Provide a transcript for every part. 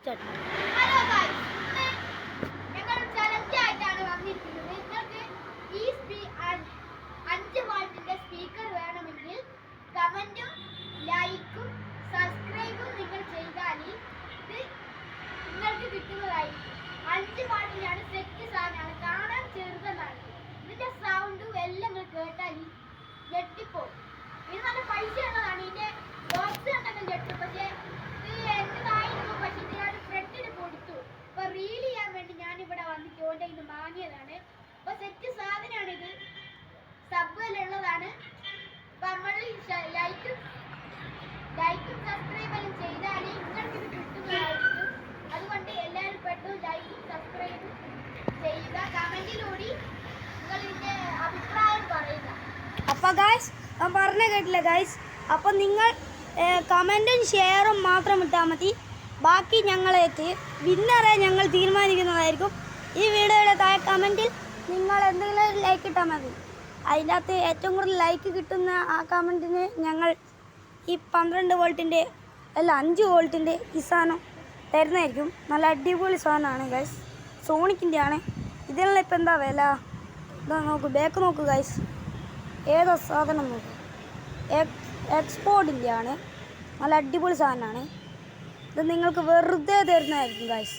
Hello guys, ഞങ്ങൾ challenge ആയിട്ടാണ് വന്നിരിക്കുന്നത്. നിങ്ങൾക്ക് ഈ 5 വാട്ടിന്റെ സ്പീക്കർ വേണമെങ്കിൽ കമന്റും ലൈക്കും സബ്സ്ക്രൈബും നിങ്ങൾ ചെയ്താൽ ഇത് നിങ്ങൾക്ക് കിട്ടുന്നതായിരിക്കും. 5 വാട്ടിലാണ് സെറ്റ് സാധനമാണ്, കാണാൻ ചെറുതാണ്. ഇതിന്റെ സൗണ്ടും എല്ലാം നിങ്ങൾ കേട്ടാൽ ഞെട്ടിപ്പോ. ഇത് നല്ല പൈസ ഉള്ളതാണ്. ഇതിന്റെ ബോക്സ് കണ്ടെങ്കിൽ ഞെട്ടും. പക്ഷേ ഇത് എന്റേതായിരുന്നു. പക്ഷേ ഞാൻ ഫ്രണ്ടിന് കൊടുത്തു. ഇപ്പൊ റീൽ ചെയ്യാൻ വേണ്ടി ഞാനിവിടെ വന്നിട്ട് ഓൻ്റെ ഇത് വാങ്ങിയതാണ്. അപ്പൊ സെറ്റ് സാധനമാണിത്, സബ്ബിലുള്ളതാണ്. അപ്പൊ നമ്മൾ ലൈക്കും സബ്സ്ക്രൈബും ചെയ്താൽ നിങ്ങൾക്ക് ഇത് കിട്ടുന്നതായിരിക്കും. അതുകൊണ്ട് എല്ലാവരും പെട്ടെന്ന് ലൈക്കും സബ്സ്ക്രൈബും ചെയ്യുക. കമന്റിലൂടെ നിങ്ങൾ ഇതിന്റെ അഭിപ്രായം പറയുക. അപ്പോൾ ഗായ്സ്, ഞാൻ പറഞ്ഞ കേട്ടില്ല ഗായ്സ്. അപ്പോൾ നിങ്ങൾ കമൻറ്റും ഷെയറും മാത്രം ഇട്ടാൽ മതി. ബാക്കി ഞങ്ങളേക്ക് വിന്നറെ ഞങ്ങൾ തീരുമാനിക്കുന്നതായിരിക്കും. ഈ വീഡിയോയുടെ താഴെ കമൻറ്റിൽ നിങ്ങൾ എന്തെങ്കിലും ഒരു ലൈക്ക് ഇട്ടാൽ മതി. അതിൻ്റെ അകത്ത് ഏറ്റവും കൂടുതൽ ലൈക്ക് കിട്ടുന്ന ആ കമൻറ്റിന് ഞങ്ങൾ ഈ 12 വോൾട്ടിൻ്റെ അല്ല 5 വോൾട്ടിൻ്റെ ഈ സാധനം തരുന്നതായിരിക്കും. നല്ല അടിപൊളി സാധനമാണ് ഗൈസ്, സോണിക്കിൻ്റെ ആണ്. ഇതിനുള്ള ഇപ്പം എന്താ വില? ഇതാ നോക്കൂ, ബാക്ക് നോക്കൂ ഗൈസ്, ഏതാ സാധനം നോക്കൂ. എക്സ്പോർട്ടിൻ്റെ ആണ്, നല്ല അടിപൊളി സാധനമാണ്. ഇത് നിങ്ങൾക്ക് വെറുതെ തരുന്നതായിരിക്കും ഗൈസ്.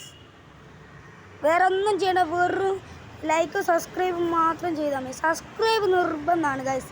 വേറെ ഒന്നും ചെയ്യേണ്ട, വെറും ലൈക്കും സബ്സ്ക്രൈബും മാത്രം ചെയ്താൽ മതി. സബ്സ്ക്രൈബ് നിർബന്ധമാണ് ഗൈസ്.